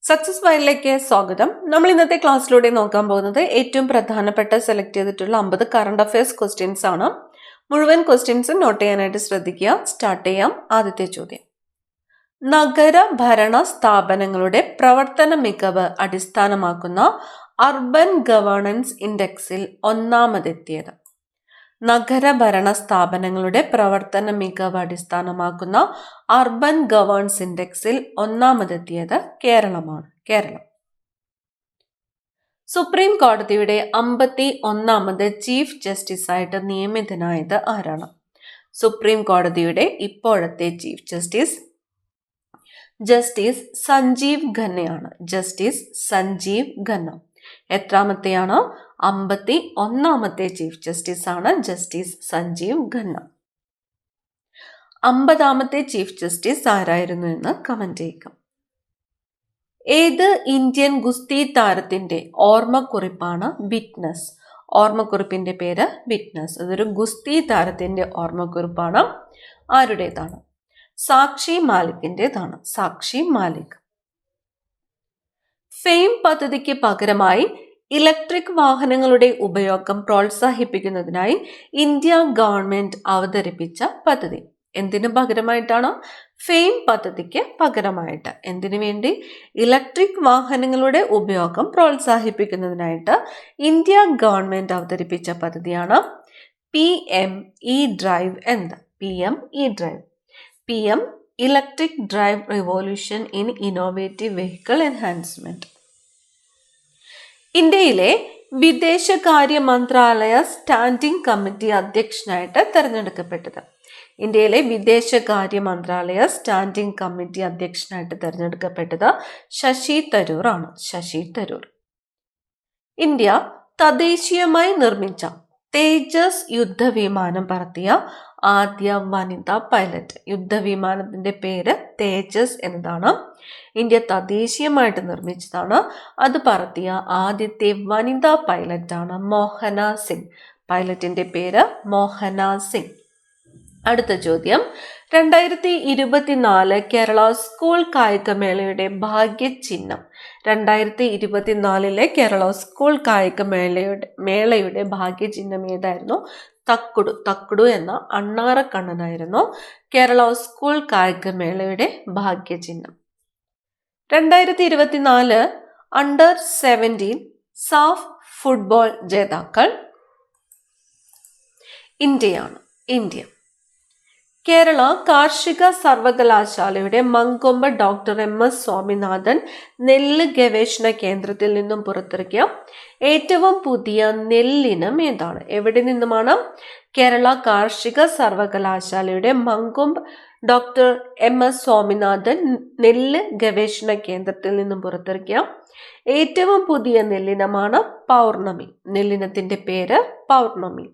Success ഫയലിലേക്ക് സ്വാഗതം. നമ്മൾ ഇന്നത്തെ ക്ലാസ്സിലൂടെ നോക്കാൻ പോകുന്നത് ഏറ്റവും പ്രധാനപ്പെട്ട സെലക്ട് ചെയ്തിട്ടുള്ള 50 കറണ്ട് അഫയേഴ്സ് ക്വസ്റ്റ്യൻസ് ആണ്. മുഴുവൻ ക്വസ്റ്റ്യൻസും നോട്ട് ചെയ്യാനായിട്ട് ശ്രദ്ധിക്കുക. സ്റ്റാർട്ട് ചെയ്യാം. ആദ്യത്തെ ചോദ്യം, നഗര ഭരണ സ്ഥാപനങ്ങളുടെ പ്രവർത്തന മികവ് അടിസ്ഥാനമാക്കുന്ന അർബൻ ഗവേണൻസ് ഇൻഡെക്സിൽ ഒന്നാമതെത്തിയത്. നഗരഭരണ സ്ഥാപനങ്ങളുടെ പ്രവർത്തന മികവ് അടിസ്ഥാനമാക്കുന്ന അർബൻ ഗവേണൻസ് ഇൻഡെക്സിൽ ഒന്നാമതെത്തിയത് കേരളമാണ്. കേരളം. സുപ്രീം കോടതിയുടെ 51ാമത് ചീഫ് ജസ്റ്റിസായിട്ട് നിയമിതനായത് ആരാണ്? സുപ്രീം കോടതിയുടെ ഇപ്പോഴത്തെ ചീഫ് ജസ്റ്റിസ് സഞ്ജീവ് ഖന്നയാണ്. ജസ്റ്റിസ് സഞ്ജീവ് ഖന്ന. എത്രാമത്തെയാണ്? 51ാമത്തെ ചീഫ് ജസ്റ്റിസ് ആണ് ജസ്റ്റിസ് സഞ്ജീവ് ഖന്ന. 50ാമത്തെ ചീഫ് ജസ്റ്റിസ് ആരായിരുന്നു എന്ന് കമന്റ് ചെയ്യുക. ഏത് ഇന്ത്യൻ ഗുസ്തി താരത്തിന്റെ ഓർമ്മക്കുറിപ്പാണ് വിറ്റ്നസ്? ഓർമ്മക്കുറിപ്പിന്റെ പേര് വിറ്റ്നസ്. അതൊരു ഗുസ്തി താരത്തിന്റെ ഓർമ്മക്കുറിപ്പാണ്. ആരുടേതാണ്? സാക്ഷി മാലിക്കിൻ്റെതാണ്. സാക്ഷി മാലിക്. ഫെയിം പദ്ധതിക്ക് പകരമായി ഇലക്ട്രിക് വാഹനങ്ങളുടെ ഉപയോഗം പ്രോത്സാഹിപ്പിക്കുന്നതിനായി ഇന്ത്യ ഗവൺമെന്റ് അവതരിപ്പിച്ച പദ്ധതി. എന്തിനു പകരമായിട്ടാണ്? ഫെയിം പദ്ധതിക്ക് പകരമായിട്ട്. എന്തിനു വേണ്ടി? ഇലക്ട്രിക് വാഹനങ്ങളുടെ ഉപയോഗം പ്രോത്സാഹിപ്പിക്കുന്നതിനായിട്ട് ഇന്ത്യ ഗവൺമെന്റ് അവതരിപ്പിച്ച പദ്ധതിയാണ് PME ഡ്രൈവ് എന്നത്. PME drive. PM electric drive revolution in innovative vehicle enhancement. ഇന്ത്യയിലെ വിദേശകാര്യ മന്ത്രാലയ സ്റ്റാൻഡിംഗ് കമ്മിറ്റി അധ്യക്ഷനായിട്ട് തെരഞ്ഞെടുക്കപ്പെട്ടത്. ഇന്ത്യയിലെ വിദേശകാര്യ മന്ത്രാലയ സ്റ്റാൻഡിംഗ് കമ്മിറ്റി അധ്യക്ഷനായിട്ട് തെരഞ്ഞെടുക്കപ്പെട്ടത് ശശി തരൂർ ആണ്. ശശി തരൂർ. ഇന്ത്യ തദ്ദേശീയമായി നിർമ്മിച്ച തേജസ് യുദ്ധവിമാനം പറത്തിയ ആദ്യ വനിതാ പൈലറ്റ്. യുദ്ധവിമാനത്തിന്റെ പേര് തേജസ് എന്നതാണ്. ഇന്ത്യ തദ്ദേശീയമായിട്ട് നിർമ്മിച്ചതാണ്. അത് പറത്തിയ ആദ്യത്തെ വനിതാ പൈലറ്റാണ് മോഹന സിംഗ്. പൈലറ്റിന്റെ പേര് മോഹന സിംഗ്. അടുത്ത ചോദ്യം, 2024 കേരള സ്കൂൾ കായികമേളയുടെ ഭാഗ്യചിഹ്നം. 2024 കേരള സ്കൂൾ കായികമേളയുടെ ഭാഗ്യചിഹ്നം ഏതായിരുന്നു? തക്കുടു. തക്കുടു എന്ന അണ്ണാറക്കണ്ണനായിരുന്നു കേരള സ്കൂൾ കായികമേളയുടെ ഭാഗ്യചിഹ്നം. 2024 അണ്ടർ 17 സാഫ് ഫുട്ബോൾ ജേതാക്കൾ ഇന്ത്യയാണ്. ഇന്ത്യ. കേരള കാർഷിക സർവകലാശാലയുടെ മങ്കൊമ്പ് ഡോക്ടർ MS സ്വാമിനാഥൻ നെല്ല് ഗവേഷണ കേന്ദ്രത്തിൽ നിന്നും പുറത്തിറക്കിയ ഏറ്റവും പുതിയ നെല്ലിനം ഏതാണ്? എവിടെ നിന്നുമാണ്? കേരള കാർഷിക സർവകലാശാലയുടെ മങ്കൊമ്പ് ഡോക്ടർ MS സ്വാമിനാഥൻ നെല്ല് ഗവേഷണ കേന്ദ്രത്തിൽ നിന്നും പുറത്തിറക്കിയ ഏറ്റവും പുതിയ നെല്ലിനമാണ് പൗർണമി. നെല്ലിനത്തിന്റെ പേര് പൗർണമി.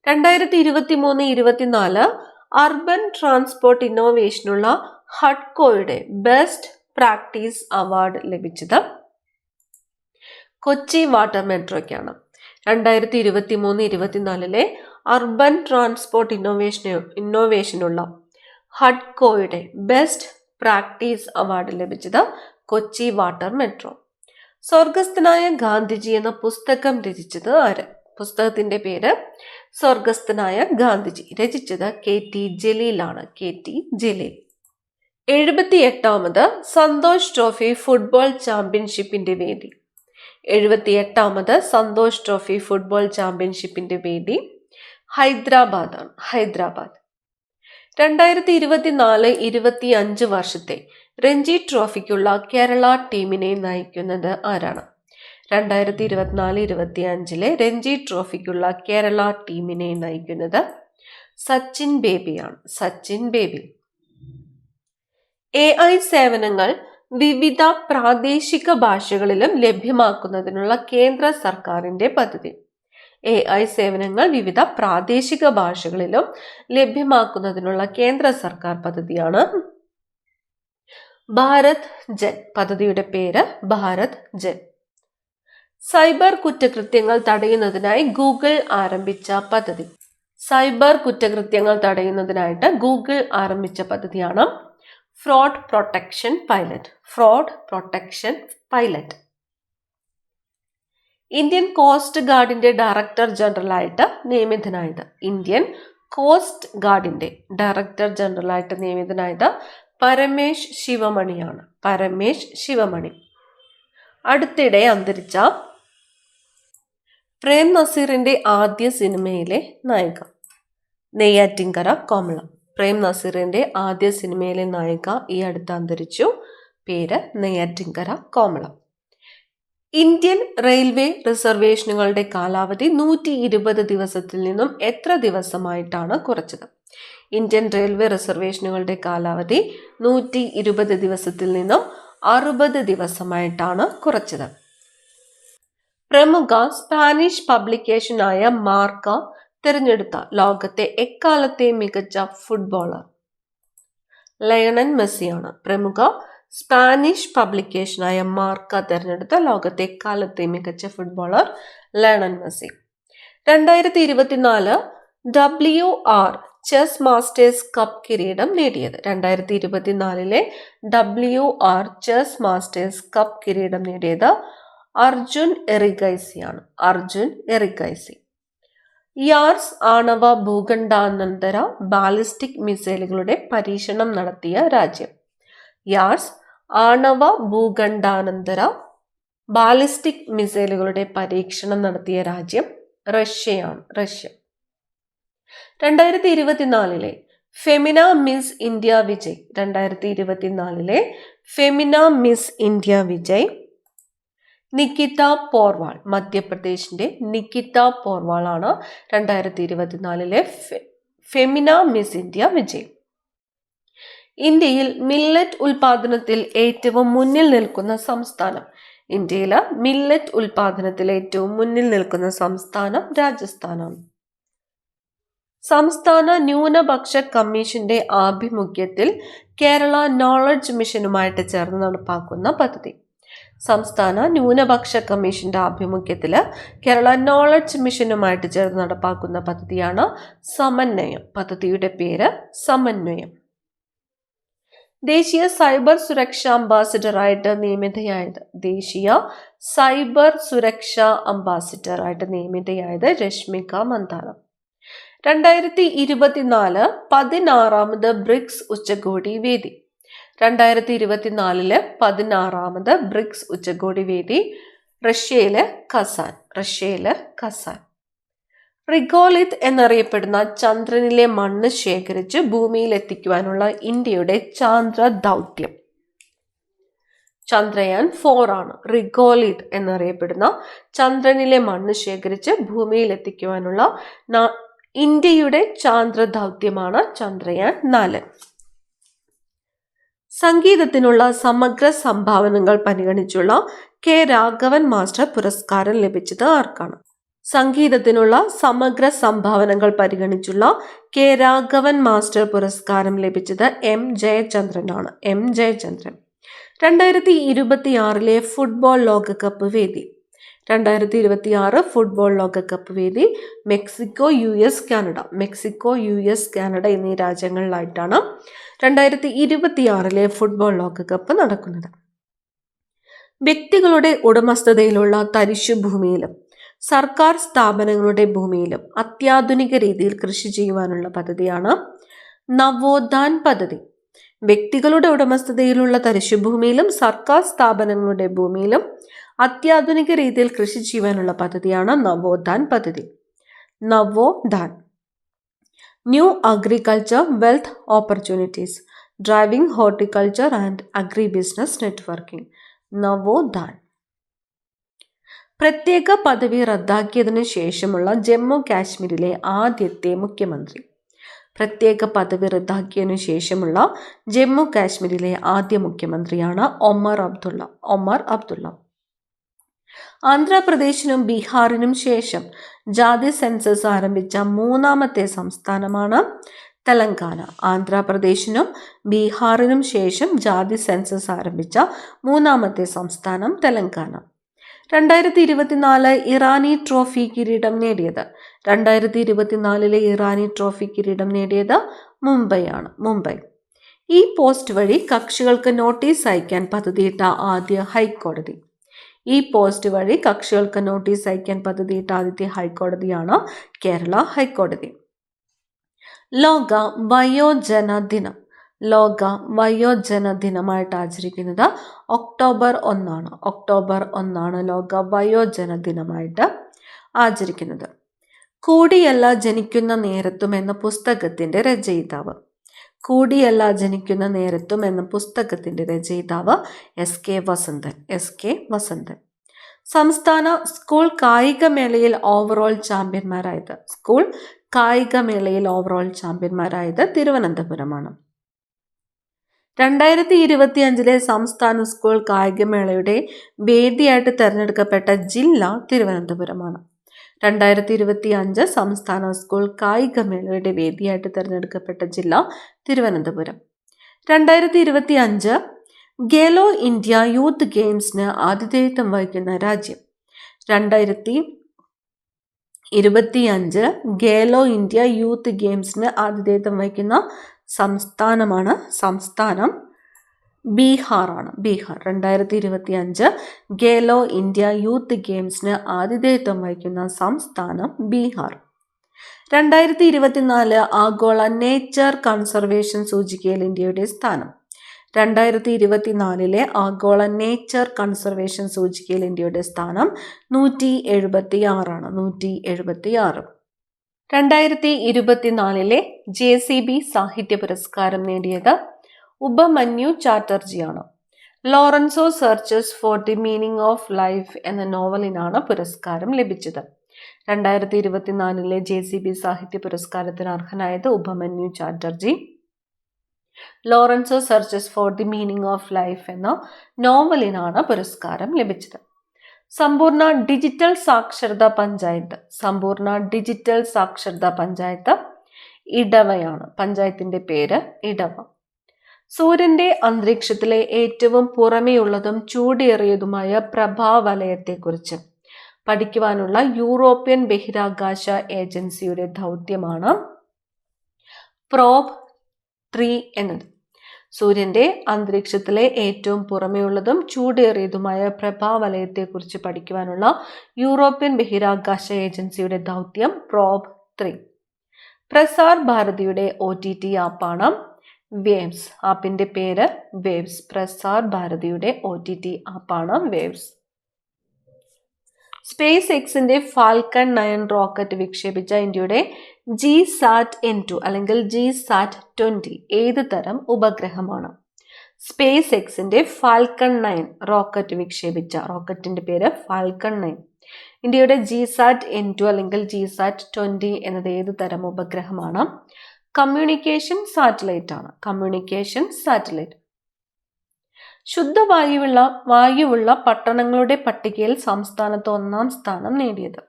2023-24 അർബൻ ട്രാൻസ്പോർട്ട് ഇന്നോവേഷനുള്ള ഹഡ്കോയുടെ ബെസ്റ്റ് പ്രാക്ടീസ് അവാർഡ് ലഭിച്ചത് കൊച്ചി വാട്ടർ മെട്രോയ്ക്കാണ്. 2023-24 അർബൻ ട്രാൻസ്പോർട്ട് ഇന്നോവേഷനുള്ള ഹഡ്കോയുടെ ബെസ്റ്റ് പ്രാക്ടീസ് അവാർഡ് ലഭിച്ചത് കൊച്ചി വാട്ടർ മെട്രോ. സ്വർഗസ്ഥനായ ഗാന്ധിജി എന്ന പുസ്തകം രചിച്ചത് ആര്? പുസ്തകത്തിന്റെ പേര് സ്വർഗസ്ഥനായ ഗാന്ധിജി. രചിച്ചത് KT ജലീലാണ്. KT ജലീൽ. 78ാമത് സന്തോഷ് ട്രോഫി ഫുട്ബോൾ ചാമ്പ്യൻഷിപ്പിന്റെ വേദി. 78ാമത് സന്തോഷ് ട്രോഫി ഫുട്ബോൾ ചാമ്പ്യൻഷിപ്പിന്റെ വേദി ഹൈദരാബാദാണ്. ഹൈദരാബാദ്. 2024-25 വർഷത്തെ രഞ്ജി ട്രോഫിക്കുള്ള കേരള ടീമിനെ നയിക്കുന്നത് ആരാണ്? 2024-25 രഞ്ജി ട്രോഫിക്കുള്ള കേരള ടീമിനെ നയിക്കുന്നത് സച്ചിൻ ബേബിയാണ്. സച്ചിൻ ബേബി. AI സേവനങ്ങൾ വിവിധ പ്രാദേശിക ഭാഷകളിലും ലഭ്യമാക്കുന്നതിനുള്ള കേന്ദ്ര സർക്കാരിന്റെ പദ്ധതി. AI സേവനങ്ങൾ വിവിധ പ്രാദേശിക ഭാഷകളിലും ലഭ്യമാക്കുന്നതിനുള്ള കേന്ദ്ര സർക്കാർ പദ്ധതിയാണ് ഭാരത് ജൻ. പദ്ധതിയുടെ പേര് ഭാരത് ജൻ. സൈബർ കുറ്റകൃത്യങ്ങൾ തടയുന്നതിനായി ഗൂഗിൾ ആരംഭിച്ച പദ്ധതി. സൈബർ കുറ്റകൃത്യങ്ങൾ തടയുന്നതിനായിട്ട് ഗൂഗിൾ ആരംഭിച്ച പദ്ധതിയാണ് fraud protection pilot. Fraud protection pilot. Indian coast ഗാർഡിന്റെ ഡയറക്ടർ ജനറലായിട്ട് നിയമിതനായത്. ഇന്ത്യൻ കോസ്റ്റ് ഗാർഡിന്റെ ഡയറക്ടർ ജനറലായിട്ട് നിയമിതനായത് പരമേശ് ശിവമണിയാണ്. പരമേശ് ശിവമണി. അടുത്തിടെ അന്തരിച്ച പ്രേം നസീറിന്റെ ആദ്യ സിനിമയിലെ നായിക. നെയ്യാറ്റിൻകര കോമള. പ്രേം നസീറിന്റെ ആദ്യ സിനിമയിലെ നായിക ഈ അടുത്ത് അന്തരിച്ചു. പേര് നെയ്യാറ്റിൻകര കോമള. ഇന്ത്യൻ റെയിൽവേ റിസർവേഷനുകളുടെ കാലാവധി 120 ദിവസത്തിൽ നിന്നും എത്ര ദിവസമായിട്ടാണ് കുറച്ചത്? ഇന്ത്യൻ റെയിൽവേ റിസർവേഷനുകളുടെ കാലാവധി 120 ദിവസത്തിൽ നിന്നും 60 ദിവസമായിട്ടാണ് കുറച്ചത്. പ്രമുഖ സ്പാനിഷ് പബ്ലിക്കേഷനായ മാർക്ക തിരഞ്ഞെടുത്ത ലോകത്തെ എക്കാലത്തെ മികച്ച ഫുട്ബോളർ ലയണൽ മെസ്സിയാണ്. പ്രമുഖ സ്പാനിഷ് പബ്ലിക്കേഷനായ മാർക്ക തിരഞ്ഞെടുത്ത ലോകത്തെ എക്കാലത്തെ മികച്ച footballer Lionel Messi. 2024 WR chess masters cup കിരീടം നേടിയത്. 2024 WR ചെസ് മാസ്റ്റേഴ്സ് കപ്പ് കിരീടം നേടിയത് അർജുൻ എറിഗൈസിയാണ്. അർജുൻ എറിഗൈസി. യാർസ് ആണവ ഭൂഖണ്ഡാന്തര ബാലിസ്റ്റിക് മിസൈലുകളുടെ പരീക്ഷണം നടത്തിയ രാജ്യം. യാർസ് ആണവ ഭൂഖണ്ഡാന്തര ബാലിസ്റ്റിക് മിസൈലുകളുടെ പരീക്ഷണം നടത്തിയ രാജ്യം റഷ്യയാണ്. റഷ്യ. 2024 ഫെമിന മിസ് ഇന്ത്യ വിജയ്. 2024 ഫെമിന മിസ് ഇന്ത്യ വിജയ് നിക്കിത പോർവാൾ. മധ്യപ്രദേശിന്റെ നിക്കിത പോർവാൾ ആണ് 2024 ഫെമിന മിസ് ഇന്ത്യ വിജയ്. ഇന്ത്യയിൽ മില്ലറ്റ് ഉൽപാദനത്തിൽ ഏറ്റവും മുന്നിൽ നിൽക്കുന്ന സംസ്ഥാനം. ഇന്ത്യയിൽ മില്ലറ്റ് ഉൽപാദനത്തിൽ ഏറ്റവും മുന്നിൽ നിൽക്കുന്ന സംസ്ഥാനം രാജസ്ഥാനാണ്. സംസ്ഥാന ന്യൂനപക്ഷ കമ്മീഷന്റെ ആഭിമുഖ്യത്തിൽ കേരള നോളജ് മിഷനുമായിട്ട് ചേർന്ന് നടപ്പാക്കുന്ന പദ്ധതി. സംസ്ഥാന ന്യൂനപക്ഷ കമ്മീഷന്റെ ആഭിമുഖ്യത്തിൽ കേരള നോളജ് മിഷനുമായിട്ട് ചേർന്ന് നടപ്പാക്കുന്ന പദ്ധതിയാണ് സമന്വയം. പദ്ധതിയുടെ പേര് സമന്വയം. ദേശീയ സൈബർ സുരക്ഷാ അംബാസിഡറായിട്ട് നിയമിതയായത്. ദേശീയ സൈബർ സുരക്ഷാ അംബാസിഡറായിട്ട് നിയമിതയായത് രശ്മിക മന്ദാന. 2024 16ാമത് ബ്രിക്സ് ഉച്ചകോടി വേദി. 2024 16ാമത് ബ്രിക്സ് ഉച്ചകോടി വേദി റഷ്യയിലെ കസാൻ. റഷ്യയിലെ കസാൻ. റിഗോലിത് എന്നറിയപ്പെടുന്ന ചന്ദ്രനിലെ മണ്ണ് ശേഖരിച്ച് ഭൂമിയിൽ എത്തിക്കുവാനുള്ള ഇന്ത്യയുടെ ചാന്ദ്ര ദൗത്യം ചന്ദ്രയാൻ 4 ആണ്. റിഗോലിത് എന്നറിയപ്പെടുന്ന ചന്ദ്രനിലെ മണ്ണ് ശേഖരിച്ച് ഭൂമിയിൽ എത്തിക്കുവാനുള്ള ഇന്ത്യയുടെ ചാന്ദ്ര ദൗത്യമാണ് ചന്ദ്രയാൻ 4. സംഗീതത്തിനുള്ള സമഗ്ര സംഭാവനകൾ പരിഗണിച്ചുള്ള കെ രാഘവൻ മാസ്റ്റർ പുരസ്കാരം ലഭിച്ചത് ആർക്കാണ്? സംഗീതത്തിനുള്ള സമഗ്ര സംഭാവനകൾ പരിഗണിച്ചുള്ള കെ രാഘവൻ മാസ്റ്റർ പുരസ്കാരം ലഭിച്ചത് എം ജയചന്ദ്രനാണ്. എം ജയചന്ദ്രൻ. 2026 ഫുട്ബോൾ ലോകകപ്പ് വേദി. 2026 ഫുട്ബോൾ ലോകകപ്പ് വേദി Mexico, US, Canada. Mexico, US, Canada എന്നീ രാജ്യങ്ങളിലായിട്ടാണ് 2026 ഫുട്ബോൾ ലോകകപ്പ് നടക്കുന്നത്. വ്യക്തികളുടെ ഉടമസ്ഥതയിലുള്ള തരിശുഭൂമിയിലും സർക്കാർ സ്ഥാപനങ്ങളുടെ ഭൂമിയിലും അത്യാധുനിക രീതിയിൽ കൃഷി ചെയ്യുവാനുള്ള പദ്ധതിയാണ് നവോത്ഥാൻ പദ്ധതി. വ്യക്തികളുടെ ഉടമസ്ഥതയിലുള്ള തരിശുഭൂമിയിലും സർക്കാർ സ്ഥാപനങ്ങളുടെ ഭൂമിയിലും അത്യാധുനിക രീതിയിൽ കൃഷി ചെയ്യുവാനുള്ള പദ്ധതിയാണ് നവോത്ഥാൻ പദ്ധതി. Navothan. New agriculture wealth opportunities driving horticulture and agri business networking. Navothan. പ്രത്യേക പദവി റദ്ദാക്കിയതിനു ശേഷമുള്ള ജമ്മു കാശ്മീരിലെ ആദ്യത്തെ മുഖ്യമന്ത്രി. പ്രത്യേക പദവി റദ്ദാക്കിയതിനു ശേഷമുള്ള ജമ്മു കാശ്മീരിലെ ആദ്യ മുഖ്യമന്ത്രിയാണ് ഒമർ അബ്ദുള്ള. ഒമർ അബ്ദുള്ള. ആന്ധ്രാപ്രദേശിനും ബീഹാറിനും ശേഷം ജാതി സെൻസസ് ആരംഭിച്ച 3ാമത്തെ സംസ്ഥാനമാണ് തെലങ്കാന. ആന്ധ്രാപ്രദേശിനും ബീഹാറിനും ശേഷം ജാതി സെൻസസ് ആരംഭിച്ച 3ാമത്തെ സംസ്ഥാനം തെലങ്കാന. 2024 ഇറാനി ട്രോഫി കിരീടം നേടിയത്. 2024 ഇറാനി ട്രോഫി കിരീടം നേടിയത് മുംബൈയാണ്. മുംബൈ. ഈ പോസ്റ്റ് വഴി കക്ഷികൾക്ക് നോട്ടീസ് അയക്കാൻ പദ്ധതിയിട്ട ആദ്യ ഹൈക്കോടതി. ഈ പോസ്റ്റ് വഴി കക്ഷികൾക്ക് നോട്ടീസ് അയക്കാൻ പദ്ധതിയിട്ട ആദ്യത്തെ ഹൈക്കോടതിയാണ് കേരള ഹൈക്കോടതി. ലോക വയോജന ദിനം. ലോക വയോജന ദിനമായിട്ട് ആചരിക്കുന്നത് ഒക്ടോബർ 1. ഒക്ടോബർ 1 ലോക വയോജന ദിനമായിട്ട് ആചരിക്കുന്നത്. കൂടിയല്ല ജനിക്കുന്ന നേരത്തും എന്ന പുസ്തകത്തിന്റെ രചയിതാവ്. കൂടിയല്ല ജനിക്കുന്ന നേരത്തും എന്ന പുസ്തകത്തിന്റെ രചയിതാവ് എസ് കെ വസന്തൻ. സംസ്ഥാന സ്കൂൾ കായികമേളയിൽ ഓവറോൾ ചാമ്പ്യന്മാരായത്. സ്കൂൾ കായികമേളയിൽ ഓവറോൾ ചാമ്പ്യന്മാരായത് തിരുവനന്തപുരമാണ്. 2025 സംസ്ഥാന സ്കൂൾ കായികമേളയുടെ വേദിയായിട്ട് തിരഞ്ഞെടുക്കപ്പെട്ട ജില്ല തിരുവനന്തപുരമാണ്. 2025 സംസ്ഥാന സ്കൂൾ കായികമേളയുടെ വേദിയായിട്ട് തിരഞ്ഞെടുക്കപ്പെട്ട ജില്ല തിരുവനന്തപുരം. 2025 ഖേലോ ഇന്ത്യ യൂത്ത് ഗെയിംസിന് ആതിഥേയത്വം വഹിക്കുന്ന രാജ്യം. 2025 ഖേലോ ഇന്ത്യ യൂത്ത് ഗെയിംസിന് ആതിഥേയത്വം വഹിക്കുന്ന സംസ്ഥാനം ബീഹാറാണ്. 2025 ഖേലോ ഇന്ത്യ യൂത്ത് ഗെയിംസിന് ആതിഥേയത്വം വഹിക്കുന്ന സംസ്ഥാനം ബീഹാർ. 2024 ആഗോള നേച്ചർ കൺസർവേഷൻ സൂചികയിൽ ഇന്ത്യയുടെ സ്ഥാനം. 2024 ആഗോള നേച്ചർ കൺസർവേഷൻ സൂചികയിൽ ഇന്ത്യയുടെ സ്ഥാനം 176. 2024 JCB സാഹിത്യ പുരസ്കാരം നേടിയത് ഉപമന്യു ചാറ്റർജിയാണ്. Lorenzo searches for the meaning of life എന്ന നോവലിനാണ് പുരസ്കാരം ലഭിച്ചത്. 2024 JCB സാഹിത്യ പുരസ്കാരത്തിന് അർഹനായത് Upamanyu Chatterjee. Lorenzo searches for the meaning of life എന്ന നോവലിനാണ് പുരസ്കാരം ലഭിച്ചത്. സമ്പൂർണ്ണ ഡിജിറ്റൽ സാക്ഷരതാ പഞ്ചായത്ത്. സമ്പൂർണ്ണ ഡിജിറ്റൽ സാക്ഷരതാ പഞ്ചായത്ത് ഇടവയാണ്. പഞ്ചായത്തിന്റെ പേര് ഇടവ. സൂര്യന്റെ അന്തരീക്ഷത്തിലെ ഏറ്റവും പുറമെയുള്ളതും ചൂടേറിയതുമായ പ്രഭാവലയത്തെക്കുറിച്ച് പഠിക്കുവാനുള്ള യൂറോപ്യൻ ബഹിരാകാശ ഏജൻസിയുടെ ദൗത്യമാണ് പ്രോബ് 3 എന്നത്. സൂര്യന്റെ അന്തരീക്ഷത്തിലെ ഏറ്റവും പുറമെയുള്ളതും ചൂടേറിയതുമായ പ്രഭാവലയത്തെക്കുറിച്ച് പഠിക്കുവാനുള്ള യൂറോപ്യൻ ബഹിരാകാശ ഏജൻസിയുടെ ദൗത്യം പ്രോബ് 3. പ്രസാർ ഭാരതിയുടെ OTT ആപ്പാണ് വേവ്സ്. ആപ്പിന്റെ പേര് വേവ്സ്. പ്രസാർ ഭാരതിയുടെ OTT ആപ്പാണ് വേവ്സ്. സ്പേസ് എക്സിന്റെ ഫാൽക്കൺ 9 റോക്കറ്റ് വിക്ഷേപിച്ച ഇന്ത്യയുടെ GSAT-N2 അല്ലെങ്കിൽ GSAT-20 ഏത് തരം ഉപഗ്രഹമാണ്? സ്പേസ് എക്സിന്റെ ഫാൽക്കൺ 9 റോക്കറ്റ് വിക്ഷേപിച്ച റോക്കറ്റിന്റെ പേര് ഫാൽക്കൺ 9. ഇന്ത്യയുടെ GSAT-N2 അല്ലെങ്കിൽ GSAT-20 എന്നത് ഏത് തരം ഉപഗ്രഹമാണ്? കമ്മ്യൂണിക്കേഷൻ സാറ്റലൈറ്റ് ആണ്. Communication satellite. വായുവുള്ള പട്ടണങ്ങളുടെ പട്ടികയിൽ സംസ്ഥാനത്ത് 1ാം സ്ഥാനം നേടിയത്.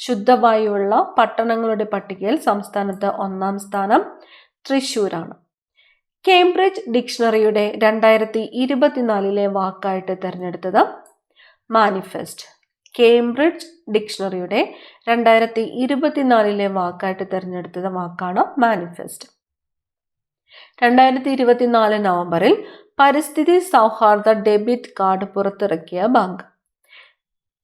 ശുദ്ധവായുവുള്ള പട്ടണങ്ങളുടെ പട്ടികയിൽ സംസ്ഥാനത്ത് 1ാം സ്ഥാനം തൃശ്ശൂരാണ്. കേംബ്രിഡ്ജ് ഡിക്ഷണറിയുടെ 2024 വാക്കായിട്ട് തിരഞ്ഞെടുത്തത് മാനിഫെസ്റ്റ്. കേംബ്രിഡ്ജ് ഡിക്ഷണറിയുടെ 2024 വാക്കായിട്ട് തിരഞ്ഞെടുത്തത് വാക്കാണ് മാനിഫെസ്റ്റ്. 2024 നവംബറിൽ പരിസ്ഥിതി സൗഹാർദ്ദ ഡെബിറ്റ് കാർഡ് പുറത്തിറക്കിയ ബാങ്ക്.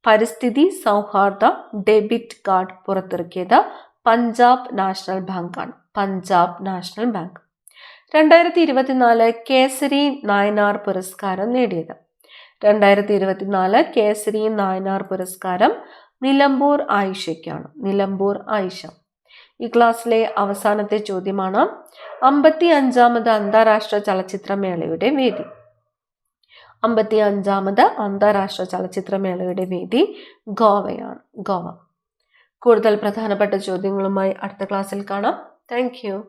പരിസ്ഥിതി സൗഹാർദ്ദ ഡെബിറ്റ് കാർഡ് പുറത്തിറക്കിയത് പഞ്ചാബ് നാഷണൽ ബാങ്ക് ആണ്. Punjab national bank. 2024 കേസരി നായനാർ പുരസ്കാരം നേടിയത്. 2024 കേസരി നായനാർ പുരസ്കാരം നിലമ്പൂർ ആയിഷയ്ക്കാണ്. നിലമ്പൂർ ആയിഷ. ഈ ക്ലാസ്സിലെ അവസാനത്തെ ചോദ്യമാണ് 55ാമത് അന്താരാഷ്ട്ര ചലച്ചിത്രമേളയുടെ വേദി. 55ാമത് അന്താരാഷ്ട്ര ചലച്ചിത്രമേളയുടെ വേദി ഗോവയാണ്. ഗോവ. കൂടുതൽ പ്രധാനപ്പെട്ട ചോദ്യങ്ങളുമായി അടുത്ത ക്ലാസ്സിൽ കാണാം. Thank you.